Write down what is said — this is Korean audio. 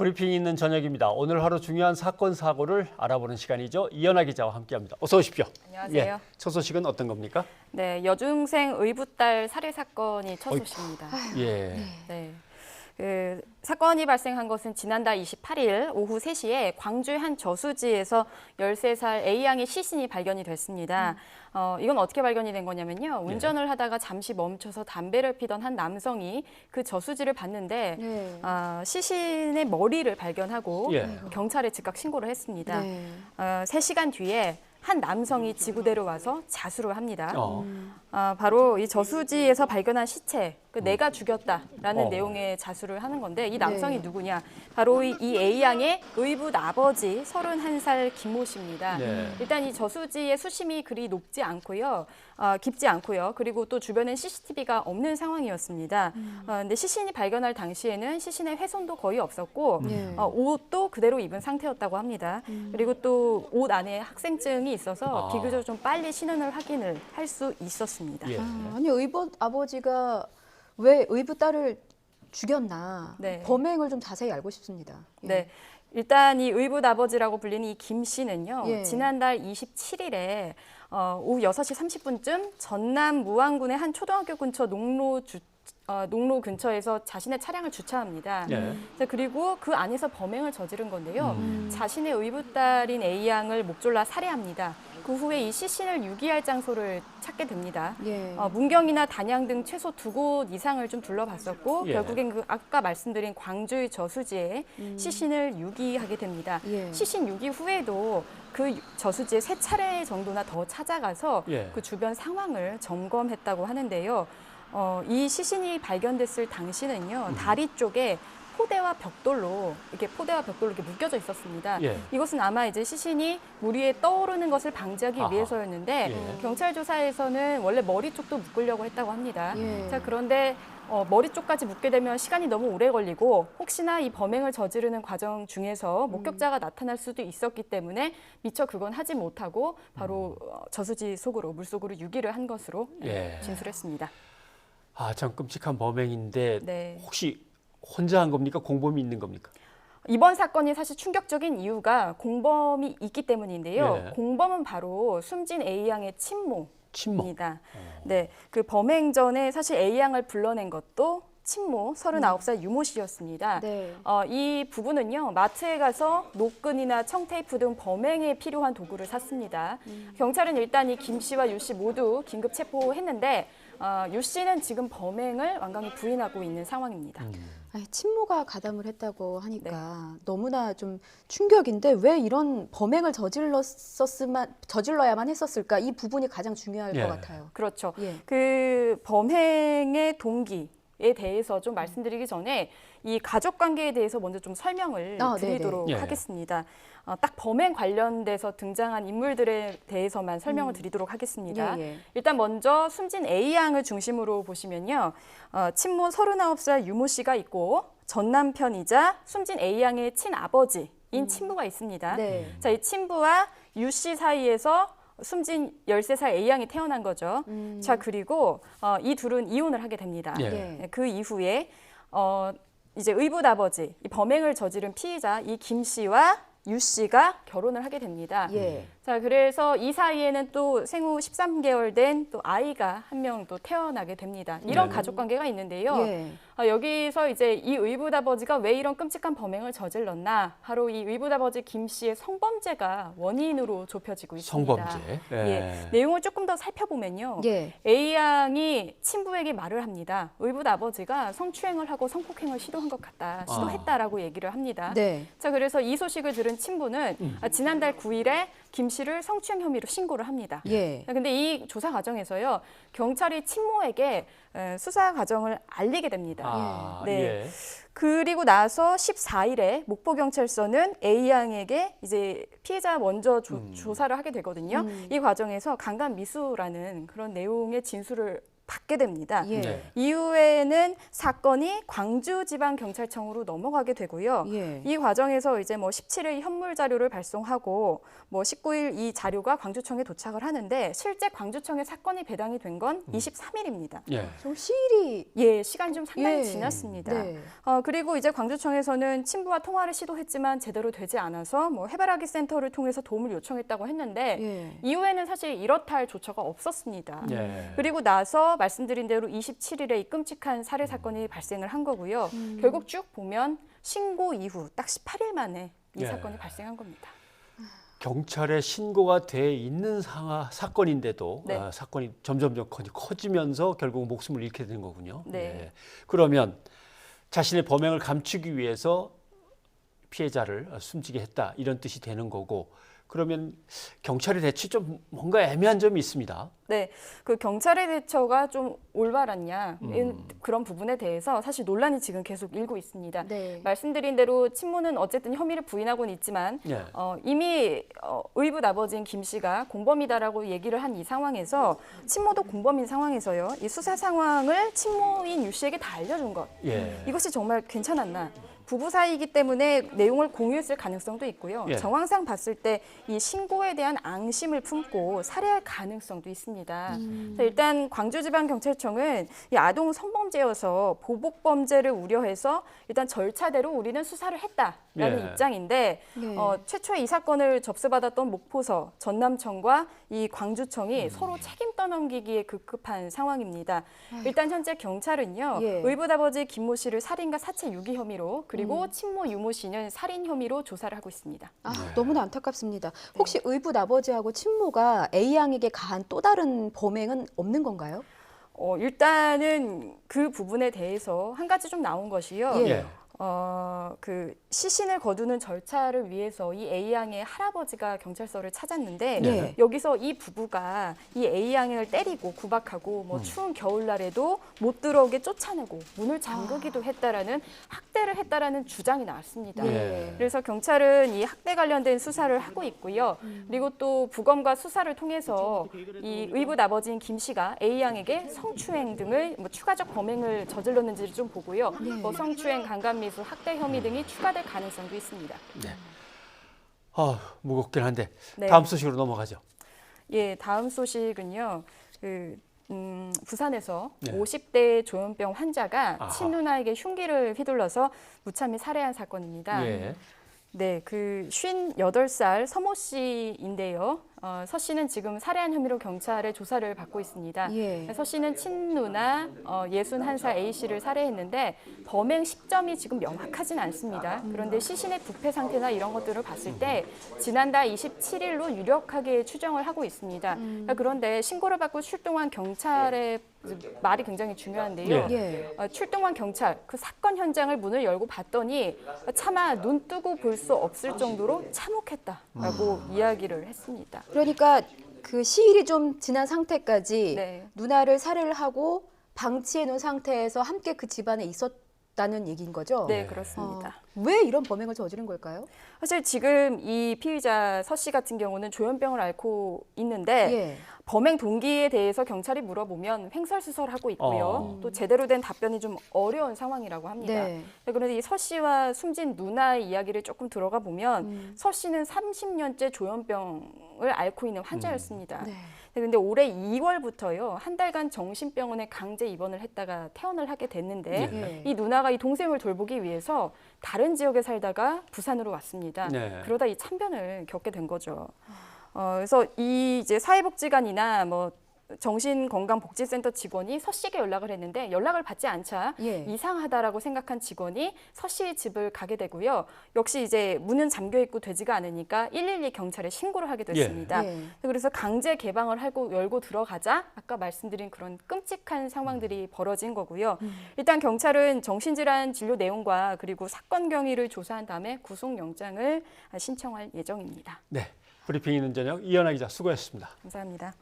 브리핑 있는 저녁입니다. 오늘 하루 중요한 사건 사고를 알아보는 시간이죠. 이연아 기자와 함께합니다. 어서 오십시오. 안녕하세요. 첫 소식은 어떤 겁니까? 네, 여중생 의붓딸 살해 사건이 첫 소식입니다. 예. 네. 그 사건이 발생한 것은 지난달 28일 오후 3시에 광주의 한 저수지에서 13살 A양의 시신이 발견이 됐습니다. 이건 어떻게 발견이 된 거냐면요. 운전을 하다가 잠시 멈춰서 담배를 피던 한 남성이 그 저수지를 봤는데 시신의 머리를 발견하고 경찰에 즉각 신고를 했습니다. 3시간 뒤에 한 남성이 지구대로 와서 자수를 합니다. 바로 이 저수지에서 발견한 시체, 내가 죽였다라는 내용의 자수를 하는 건데 이 남성이 누구냐? 바로 이 A양의 의붓 아버지 31살 김모 씨입니다. 일단 이 저수지의 수심이 그리 높지 않고요. 깊지 않고요. 그리고 또 주변엔 CCTV가 없는 상황이었습니다. 근데 시신이 발견할 당시에는 시신의 훼손도 거의 없었고 옷도 그대로 입은 상태였다고 합니다. 그리고 또 옷 안에 학생증이 있어서 비교적 좀 빨리 신원을 확인을 할 수 있었습니다. 아니 의붓 아버지가 왜 의붓 딸을 죽였나 범행을 좀 자세히 알고 싶습니다. 네. 일단 이 의붓 아버지라고 불리는 이 김 씨는요. 지난달 27일에 오후 6시 30분쯤 전남 무안군의 한 초등학교 근처 농로 근처에서 자신의 차량을 주차합니다. 그리고 그 안에서 범행을 저지른 건데요. 자신의 의붓딸인 A양을 목졸라 살해합니다. 그 후에 이 시신을 유기할 장소를 찾게 됩니다. 문경이나 단양 등 최소 2곳 이상을 좀 둘러봤었고 결국엔 그 아까 말씀드린 광주의 저수지에 시신을 유기하게 됩니다. 시신 유기 후에도 그 저수지에 3차례 정도나 더 찾아가서 그 주변 상황을 점검했다고 하는데요. 이 시신이 발견됐을 당시는요, 다리 쪽에 포대와 벽돌로 이렇게 묶여져 있었습니다. 이것은 아마 이제 시신이 물 위에 떠오르는 것을 방지하기 위해서였는데 경찰 조사에서는 원래 머리 쪽도 묶으려고 했다고 합니다. 자, 그런데 머리 쪽까지 묶게 되면 시간이 너무 오래 걸리고 혹시나 이 범행을 저지르는 과정 중에서 목격자가 나타날 수도 있었기 때문에 미처 그건 하지 못하고 바로 저수지 속으로 물속으로 유기를 한 것으로 진술했습니다. 참 끔찍한 범행인데 혹시 혼자 한 겁니까? 공범이 있는 겁니까? 이번 사건이 사실 충격적인 이유가 공범이 있기 때문인데요. 공범은 바로 숨진 A양의 친모입니다. 네, 그 범행 전에 사실 A양을 불러낸 것도 친모 39살 유모 씨였습니다. 이 부부는요, 마트에 가서 노끈이나 청테이프 등 범행에 필요한 도구를 샀습니다. 경찰은 일단 이 김 씨와 유 씨 모두 긴급 체포했는데 유 씨는 지금 범행을 완강히 부인하고 있는 상황입니다. 아니, 친모가 가담을 했다고 하니까 너무나 좀 충격인데 왜 이런 범행을 저질러야만 했었을까? 이 부분이 가장 중요할 것 같아요. 그렇죠. 그 범행의 동기에 대해서 좀 말씀드리기 전에 이 가족 관계에 대해서 먼저 좀 설명을 드리도록 하겠습니다. 딱 범행 관련돼서 등장한 인물들에 대해서만 설명을 드리도록 하겠습니다. 일단 먼저 숨진 A양을 중심으로 보시면요. 친모 39살 유모 씨가 있고 전 남편이자 숨진 A양의 친아버지인 친부가 있습니다. 자, 이 친부와 유 씨 사이에서 숨진 13살 A양이 태어난 거죠. 자, 그리고 이 둘은 이혼을 하게 됩니다. 그 이후에 이제 의붓 아버지, 이 범행을 저지른 피의자 이 김 씨와 유 씨가 결혼을 하게 됩니다. 자, 그래서 이 사이에는 또 생후 13개월 된 또 아이가 한 명 또 태어나게 됩니다. 이런 가족 관계가 있는데요. 여기서 이제 이 의붓 아버지가 왜 이런 끔찍한 범행을 저질렀나? 바로 이 의붓 아버지 김 씨의 성범죄가 원인으로 좁혀지고 있습니다. 성범죄. 내용을 조금 더 살펴보면요. A양이 친부에게 말을 합니다. 의붓 아버지가 성추행을 하고 성폭행을 시도한 것 같다. 시도했다라고 얘기를 합니다. 자, 그래서 이 소식을 들은 친부는 지난달 9일에 김 씨를 성추행 혐의로 신고를 합니다. 근데 이 조사 과정에서요, 경찰이 친모에게 수사 과정을 알리게 됩니다. 그리고 나서 14일에 목포경찰서는 A양에게 이제 피해자 먼저 조사를 하게 되거든요. 이 과정에서 강간 미수라는 그런 내용의 진술을 받게 됩니다. 예. 네. 이후에는 사건이 광주지방경찰청으로 넘어가게 되고요. 예. 이 과정에서 이제 뭐 17일 현물 자료를 발송하고 뭐 19일 이 자료가 광주청에 도착을 하는데 실제 광주청에 사건이 배당이 된 건 23일입니다. 예. 좀 시일이 예, 시간이 좀 상당히 예. 지났습니다. 네. 그리고 이제 광주청에서는 친부와 통화를 시도했지만 제대로 되지 않아서 뭐 해바라기 센터를 통해서 도움을 요청했다고 했는데 예. 이후에는 사실 이렇다 할 조처가 없었습니다. 예. 그리고 나서 말씀드린 대로 27일에 이 끔찍한 살해 사건이 발생을 한 거고요. 결국 쭉 보면 신고 이후 딱 18일 만에 이 예. 사건이 발생한 겁니다. 경찰에 신고가 돼 있는 사건인데도 네. 사건이 점점 커지면서 결국 목숨을 잃게 된 거군요. 네. 예. 그러면 자신의 범행을 감추기 위해서 피해자를 숨지게 했다 이런 뜻이 되는 거고 그러면 경찰의 대처 좀 뭔가 애매한 점이 있습니다. 네, 그 경찰의 대처가 좀 올바랐냐 그런 부분에 대해서 사실 논란이 지금 계속 일고 있습니다. 네. 말씀드린 대로 친모는 어쨌든 혐의를 부인하고는 있지만 예. 이미 의붓 아버지인 김 씨가 공범이다라고 얘기를 한 이 상황에서 친모도 공범인 상황에서요. 이 수사 상황을 친모인 유 씨에게 다 알려준 것 예. 이것이 정말 괜찮았나? 부부 사이이기 때문에 내용을 공유했을 가능성도 있고요. 예. 정황상 봤을 때 이 신고에 대한 앙심을 품고 살해할 가능성도 있습니다. 그래서 일단 광주지방경찰청은 이 아동 성범죄여서 보복범죄를 우려해서 일단 절차대로 우리는 수사를 했다라는 예. 입장인데 예. 최초에 이 사건을 접수받았던 목포서, 전남청과 이 광주청이 서로 책임 떠넘기기에 급급한 상황입니다. 일단 현재 경찰은요. 예. 의붓 아버지 김모 씨를 살인과 사체 유기 혐의로 그리고 친모 유모 씨는 살인 혐의로 조사를 하고 있습니다. 아, 너무나 안타깝습니다. 혹시 의붓 아버지하고 친모가 A 양에게 가한 또 다른 범행은 없는 건가요? 일단은 그 부분에 대해서 한 가지 좀 나온 것이요. 예. 예. 그 시신을 거두는 절차를 위해서 이 A 양의 할아버지가 경찰서를 찾았는데 네. 여기서 이 부부가 이 A 양을 때리고 구박하고 뭐 추운 겨울날에도 못 들어오게 쫓아내고 문을 잠그기도 했다라는 학대를 했다라는 주장이 나왔습니다. 예. 그래서 경찰은 이 학대 관련된 수사를 하고 있고요. 그리고 또 부검과 수사를 통해서 이 의붓 아버지인 김 씨가 A 양에게 성추행 등을 뭐 추가적 범행을 저질렀는지를 좀 보고요. 뭐 성추행, 강간미수, 학대 혐의 등이 추가될 가능성도 있습니다. 네. 무겁긴 한데 네. 다음 소식으로 넘어가죠. 예, 다음 소식은요. 부산에서 네. 50대 조현병 환자가 아하. 친누나에게 흉기를 휘둘러서 무참히 살해한 사건입니다. 예. 네, 그 58살 서모 씨인데요. 서 씨는 지금 살해한 혐의로 경찰의 조사를 받고 있습니다. 예. 서 씨는 친누나 61살 A 씨를 살해했는데 범행 시점이 지금 명확하진 않습니다. 그런데 시신의 부패 상태나 이런 것들을 봤을 때 지난달 27일로 유력하게 추정을 하고 있습니다. 그런데 신고를 받고 출동한 경찰의 말이 굉장히 중요한데요. 예. 출동한 경찰, 그 사건 현장을 문을 열고 봤더니 차마 눈 뜨고 볼 수 없을 정도로 참혹했다라고 이야기를 했습니다. 그러니까 그 시일이 좀 지난 상태까지 네. 누나를 살해를 하고 방치해 놓은 상태에서 함께 그 집안에 있었다는 얘기인 거죠? 네, 그렇습니다. 왜 이런 범행을 저지른 걸까요? 사실 지금 이 피의자 서 씨 같은 경우는 조현병을 앓고 있는데 예. 범행 동기에 대해서 경찰이 물어보면 횡설수설하고 있고요. 또 제대로 된 답변이 좀 어려운 상황이라고 합니다. 네. 그런데 이 서 씨와 숨진 누나의 이야기를 조금 들어가 보면 서 씨는 30년째 조현병을 앓고 있는 환자였습니다. 네. 그런데 올해 2월부터요. 한 달간 정신병원에 강제 입원을 했다가 퇴원을 하게 됐는데 네. 이 누나가 이 동생을 돌보기 위해서 다른 지역에 살다가 부산으로 왔습니다. 네. 그러다 이 참변을 겪게 된 거죠. 그래서 이 이제 사회복지관이나 뭐 정신건강복지센터 직원이 서 씨에게 연락을 했는데 연락을 받지 않자 예. 이상하다라고 생각한 직원이 서 씨의 집을 가게 되고요. 역시 이제 문은 잠겨 있고 되지가 않으니까 112 경찰에 신고를 하게 됐습니다. 예. 그래서 강제 개방을 하고 열고 들어가자 아까 말씀드린 그런 끔찍한 상황들이 벌어진 거고요. 일단 경찰은 정신질환 진료 내용과 그리고 사건 경위를 조사한 다음에 구속영장을 신청할 예정입니다. 네. 브리핑 있는 저녁 이현아 기자 수고했습니다. 감사합니다.